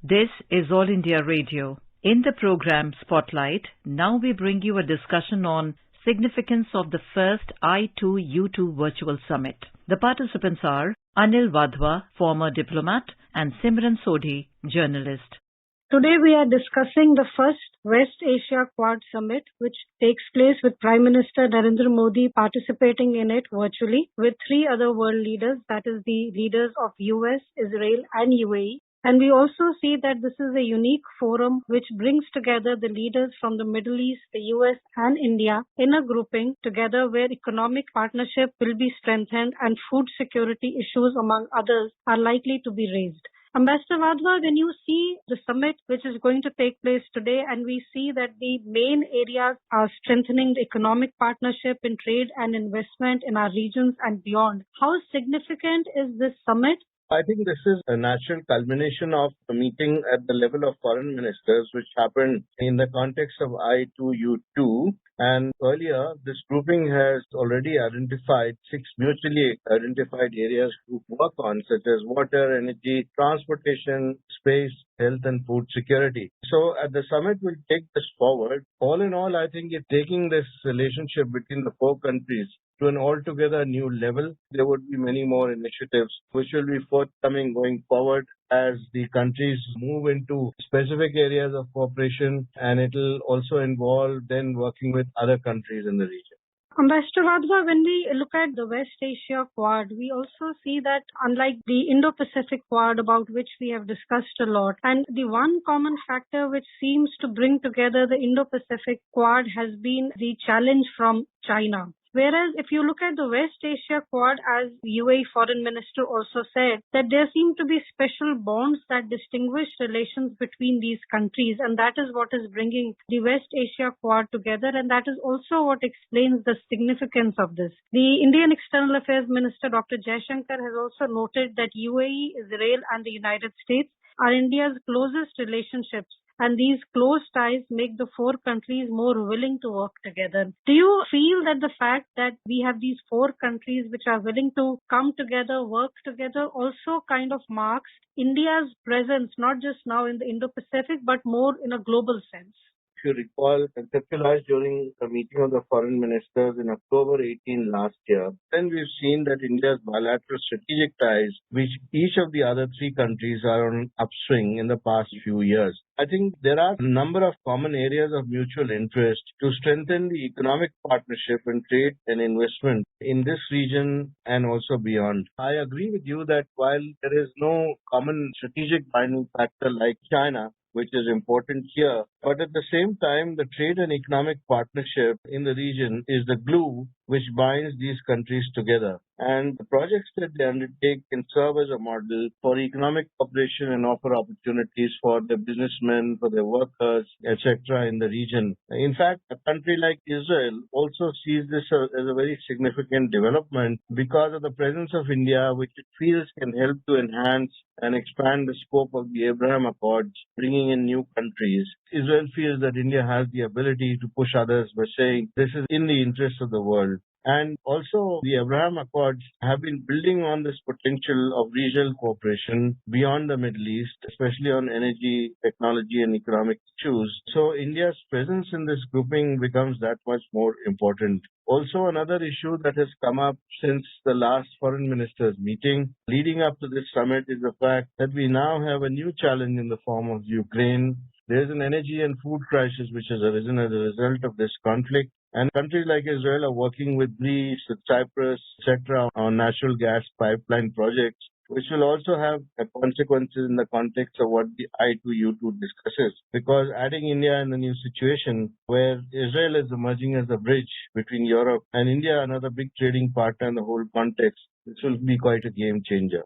This is All India Radio. In the program Spotlight, now we bring you a discussion on significance of the first I2-U2 virtual summit. The participants are Anil Wadhwa, former diplomat, and Simran Sodhi, journalist. Today we are discussing the first West Asia Quad Summit, which takes place with Prime Minister Narendra Modi participating in it virtually with three other world leaders, that is the leaders of US, Israel and UAE. And we also see that this is a unique forum which brings together the leaders from the Middle East, the US and India in a grouping together where economic partnership will be strengthened and food security issues among others are likely to be raised. Ambassador Wadhwa, when you see the summit which is going to take place today and we see that the main areas are strengthening the economic partnership in trade and investment in our regions and beyond, how significant is this summit? I think this is a natural culmination of a meeting at the level of foreign ministers, which happened in the context of I2-U2. And earlier, this grouping has already identified 6 mutually identified areas to work on, such as water, energy, transportation, space, health, and food security. So at the summit, we'll take this forward. All in all, I think it's taking this relationship between the 4 countries to an altogether new level. There would be many more initiatives which will be forthcoming going forward as the countries move into specific areas of cooperation, and it will also involve then working with other countries in the region. Ambassador Wadhwa, when we look at the West Asia Quad, we also see that unlike the Indo-Pacific Quad about which we have discussed a lot, and the one common factor which seems to bring together the Indo-Pacific Quad has been the challenge from China. Whereas if you look at the West Asia Quad, as UAE Foreign Minister also said, that there seem to be special bonds that distinguish relations between these countries, and that is what is bringing the West Asia Quad together, and that is also what explains the significance of this. The Indian External Affairs Minister Dr. Jaishankar has also noted that UAE, Israel and the United States are India's closest relationships, and these close ties make the 4 countries more willing to work together. Do you feel that the fact that we have these 4 countries which are willing to come together, work together, also kind of marks India's presence, not just now in the Indo-Pacific, but more in a global sense? If you recall, conceptualized during a meeting of the foreign ministers in October 18 last year, then we've seen that India's bilateral strategic ties, which each of the other 3 countries are on upswing in the past few years. I think there are a number of common areas of mutual interest to strengthen the economic partnership in trade and investment in this region and also beyond. I agree with you that while there is no common strategic binding factor like China, which is important here, but at the same time, the trade and economic partnership in the region is the glue which binds these countries together. And the projects that they undertake can serve as a model for economic cooperation and offer opportunities for the businessmen, for their workers, etc. in the region. In fact, a country like Israel also sees this as a very significant development because of the presence of India, which it feels can help to enhance and expand the scope of the Abraham Accords, bringing in new countries. Israel feels that India has the ability to push others by saying this is in the interest of the world. And also, the Abraham Accords have been building on this potential of regional cooperation beyond the Middle East, especially on energy, technology, and economic issues. So, India's presence in this grouping becomes that much more important. Also, another issue that has come up since the last foreign ministers' meeting leading up to this summit is the fact that we now have a new challenge in the form of Ukraine. There is an energy and food crisis which has arisen as a result of this conflict. And countries like Israel are working with Greece, with Cyprus, etc. on natural gas pipeline projects, which will also have consequences in the context of what the I2-U2 discusses. Because adding India in the new situation where Israel is emerging as a bridge between Europe and India, another big trading partner in the whole context, this will be quite a game changer.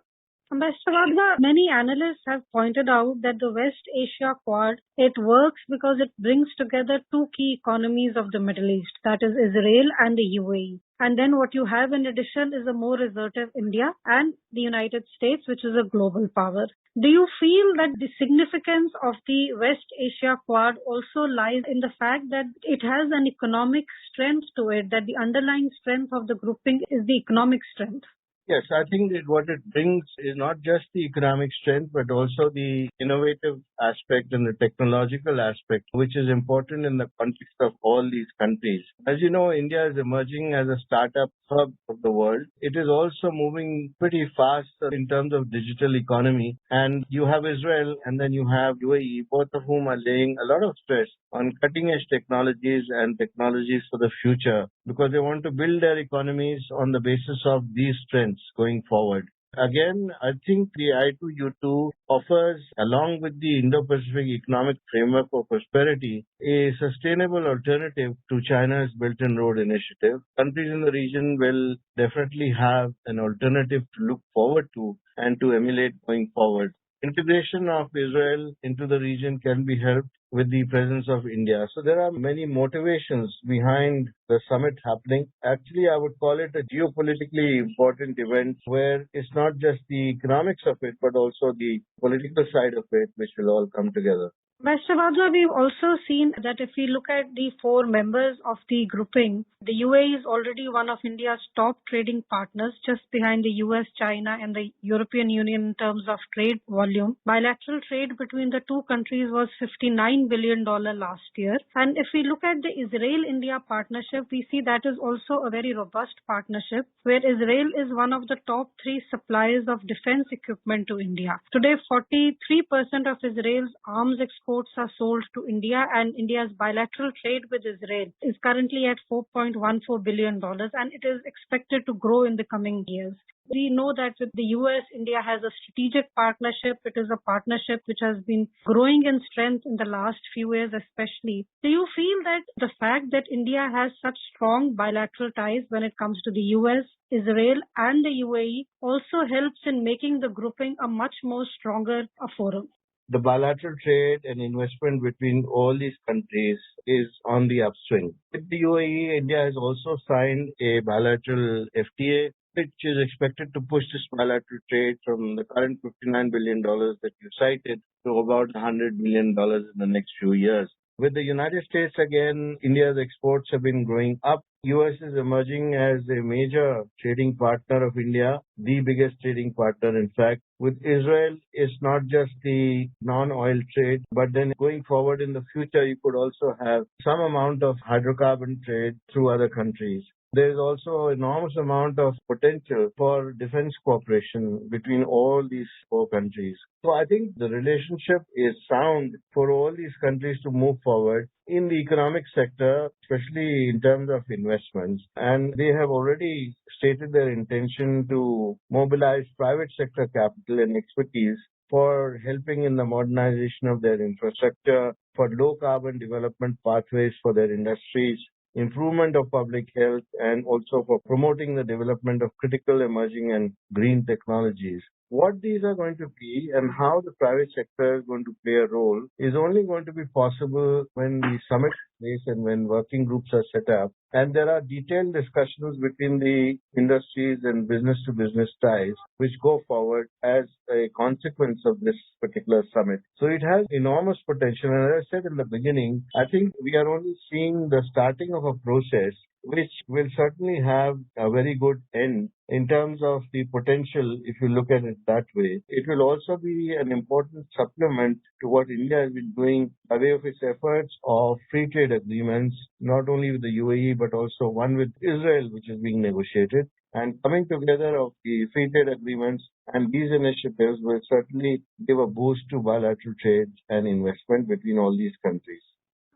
Ambassador Wadhwa, many analysts have pointed out that the West Asia Quad, it works because it brings together 2 key economies of the Middle East, that is Israel and the UAE. And then what you have in addition is a more assertive India and the United States, which is a global power. Do you feel that the significance of the West Asia Quad also lies in the fact that it has an economic strength to it, that the underlying strength of the grouping is the economic strength? Yes, I think that what it brings is not just the economic strength, but also the innovative aspect and the technological aspect, which is important in the context of all these countries. As you know, India is emerging as a startup hub of the world. It is also moving pretty fast in terms of digital economy. And you have Israel and then you have UAE, both of whom are laying a lot of stress on cutting edge technologies and technologies for the future because they want to build their economies on the basis of these trends going forward. Again, I think the I2-U2 offers, along with the Indo-Pacific Economic Framework for Prosperity, a sustainable alternative to China's Belt and Road Initiative. Countries in the region will definitely have an alternative to look forward to and to emulate going forward. Integration of Israel into the region can be helped with the presence of India. So there are many motivations behind the summit happening. Actually, I would call it a geopolitically important event where it's not just the economics of it, but also the political side of it, which will all come together. Mr. Vajra, we've also seen that if we look at the four members of the grouping, the UAE is already one of India's top trading partners, just behind the US, China, and the European Union in terms of trade volume. Bilateral trade between the two countries was $59 billion last year. And if we look at the Israel-India partnership, we see that is also a very robust partnership, where Israel is one of the top three suppliers of defense equipment to India. Today, 43% of Israel's arms exports are sold to India, and India's bilateral trade with Israel is currently at $4.14 billion, and it is expected to grow in the coming years. We know that with the US, India has a strategic partnership. It is a partnership which has been growing in strength in the last few years, especially. Do you feel that the fact that India has such strong bilateral ties when it comes to the US, Israel, and the UAE also helps in making the grouping a much more stronger forum? The bilateral trade and investment between all these countries is on the upswing. With the UAE, India has also signed a bilateral FTA, which is expected to push this bilateral trade from the current $59 billion that you cited to about $100 billion in the next few years. With the United States, again, India's exports have been growing up. US is emerging as a major trading partner of India, the biggest trading partner, in fact. With Israel, it's not just the non-oil trade, but then going forward in the future, you could also have some amount of hydrocarbon trade through other countries. There is also enormous amount of potential for defense cooperation between all these four countries. So I think the relationship is sound for all these countries to move forward in the economic sector, especially in terms of investments. And they have already stated their intention to mobilize private sector capital and expertise for helping in the modernization of their infrastructure, for low carbon development pathways for their industries, improvement of public health, and also for promoting the development of critical emerging and green technologies. What these are going to be and how the private sector is going to play a role is only going to be possible when the summit is place and when working groups are set up. And there are detailed discussions between the industries and business to business ties which go forward as a consequence of this particular summit. So it has enormous potential. And as I said in the beginning, I think we are only seeing the starting of a process which will certainly have a very good end in terms of the potential, if you look at it that way. It will also be an important supplement to what India has been doing by way of its efforts of free trade agreements, not only with the UAE, but also one with Israel, which is being negotiated. And coming together of the free trade agreements and these initiatives will certainly give a boost to bilateral trade and investment between all these countries.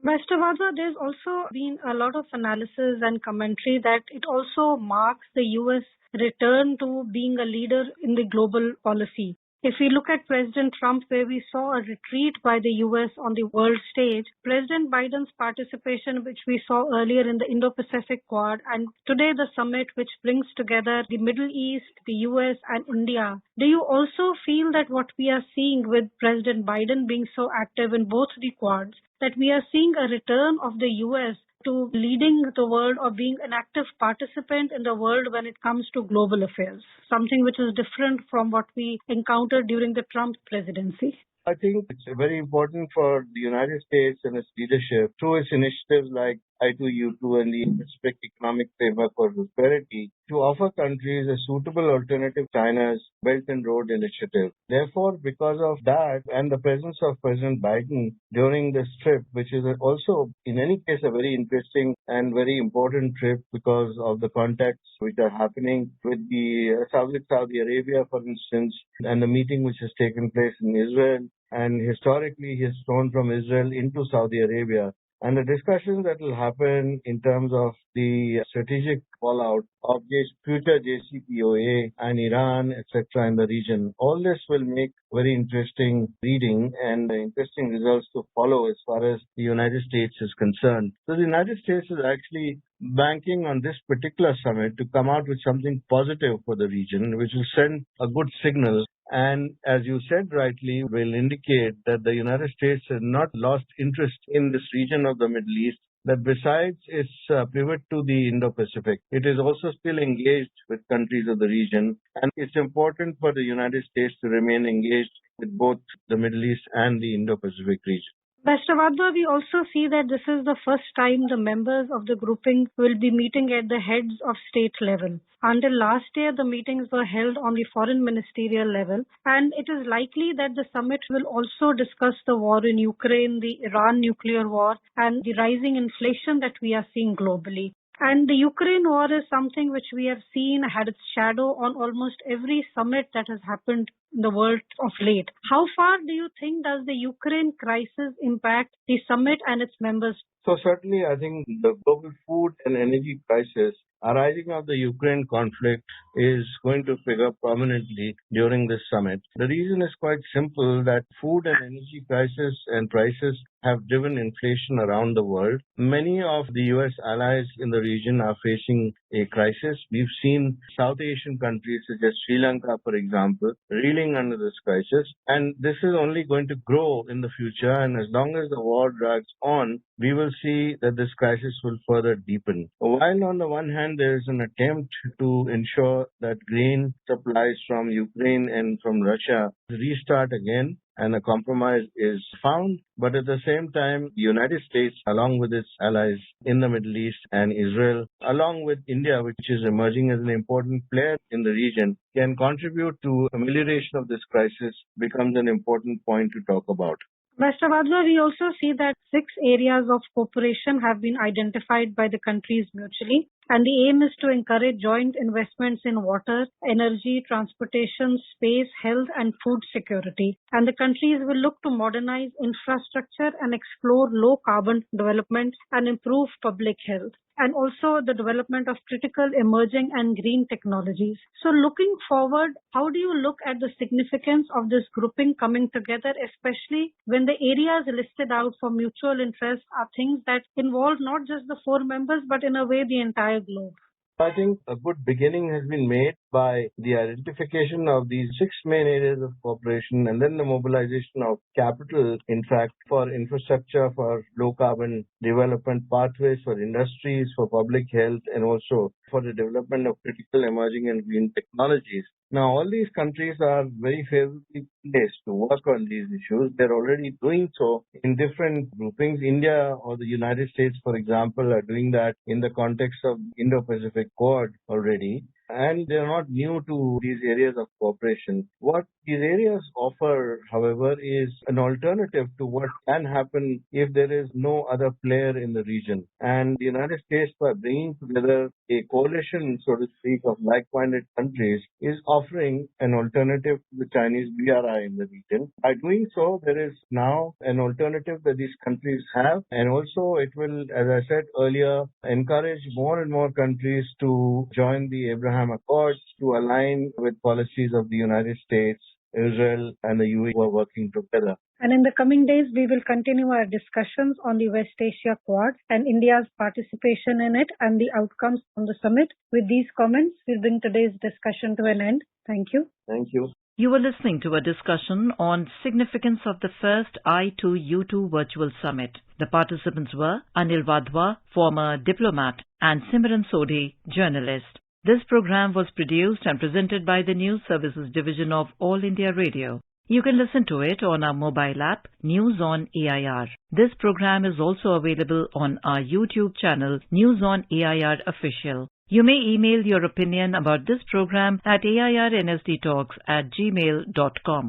Mr. Vadra, there's also been a lot of analysis and commentary that it also marks the U.S. return to being a leader in the global policy. If we look at President Trump, where we saw a retreat by the U.S. on the world stage, President Biden's participation, which we saw earlier in the Indo-Pacific Quad, and today the summit, which brings together the Middle East, the U.S. and India. Do you also feel that what we are seeing with President Biden being so active in both the quads, that we are seeing a return of the U.S. to leading the world or being an active participant in the world when it comes to global affairs, something which is different from what we encountered during the Trump presidency? I think it's very important for the United States and its leadership through its initiatives like I2-U2 and the Pacific Economic Framework for Prosperity to offer countries a suitable alternative to China's Belt and Road Initiative. Therefore, because of that and the presence of President Biden during this trip, which is also in any case a very interesting and very important trip because of the contacts which are happening with the Saudi Arabia, for instance, and the meeting which has taken place in Israel. And historically, he has flown from Israel into Saudi Arabia. And the discussions that will happen in terms of the strategic fallout of this future JCPOA and Iran, etc. in the region, all this will make very interesting reading and interesting results to follow as far as the United States is concerned. So the United States is actually banking on this particular summit to come out with something positive for the region, which will send a good signal. And as you said rightly, will indicate that the United States has not lost interest in this region of the Middle East, that besides its pivot to the Indo-Pacific, it is also still engaged with countries of the region. And it's important for the United States to remain engaged with both the Middle East and the Indo-Pacific region. Mr. Vadva, we also see that this is the first time the members of the grouping will be meeting at the heads of state level. Until last year, the meetings were held on the foreign ministerial level, and it is likely that the summit will also discuss the war in Ukraine, the Iran nuclear war, and the rising inflation that we are seeing globally. And the Ukraine war is something which we have seen had its shadow on almost every summit that has happened in the world of late. How far do you think does the Ukraine crisis impact the summit and its members? So certainly, I think the global food and energy crisis arising of the Ukraine conflict is going to figure prominently during this summit. The reason is quite simple, that food and energy crisis and prices have driven inflation around the world. Many of the US allies in the region are facing a crisis. We've seen South Asian countries such as Sri Lanka, for example, reeling under this crisis. And this is only going to grow in the future. And as long as the war drags on, we will see that this crisis will further deepen. While on the one hand, there is an attempt to ensure that grain supplies from Ukraine and from Russia restart again, and a compromise is found. But at the same time, the United States, along with its allies in the Middle East and Israel, along with India, which is emerging as an important player in the region, can contribute to amelioration of this crisis, becomes an important point to talk about. Mr. Vadla, we also see that 6 areas of cooperation have been identified by the countries mutually, and the aim is to encourage joint investments in water, energy, transportation, space, health, and food security. And the countries will look to modernize infrastructure and explore low-carbon development and improve public health, and also the development of critical emerging and green technologies. So looking forward, how do you look at the significance of this grouping coming together, especially when the areas listed out for mutual interest are things that involve not just the 4 members, but in a way the entire globe? I think a good beginning has been made by the identification of these 6 main areas of cooperation and then the mobilization of capital, in fact, for infrastructure, for low carbon development pathways, for industries, for public health, and also for the development of critical emerging and green technologies. Now, all these countries are very favorably placed to work on these issues. They're already doing so in different groupings. India or the United States, for example, are doing that in the context of Indo-Pacific Quad already. And they're not new to these areas of cooperation. What these areas offer, however, is an alternative to what can happen if there is no other player in the region. And the United States, by bringing together a coalition, so to speak, of like-minded countries, is offering an alternative to the Chinese BRI in the region. By doing so, there is now an alternative that these countries have, and also it will, as I said earlier, encourage more and more countries to join the Abraham Accords, to align with policies of the United States, Israel, and the UAE who are working together. And in the coming days, we will continue our discussions on the West Asia Quad and India's participation in it and the outcomes from the summit. With these comments, we'll bring today's discussion to an end. Thank you. Thank you. You were listening to a discussion on significance of the first I2-U2 virtual summit. The participants were Anil Vadva, former diplomat, and Simran Sodhi, journalist. This program was produced and presented by the News Services Division of All India Radio. You can listen to it on our mobile app, News on AIR. This program is also available on our YouTube channel, News on AIR Official. You may email your opinion about this program at airnsdtalks@gmail.com.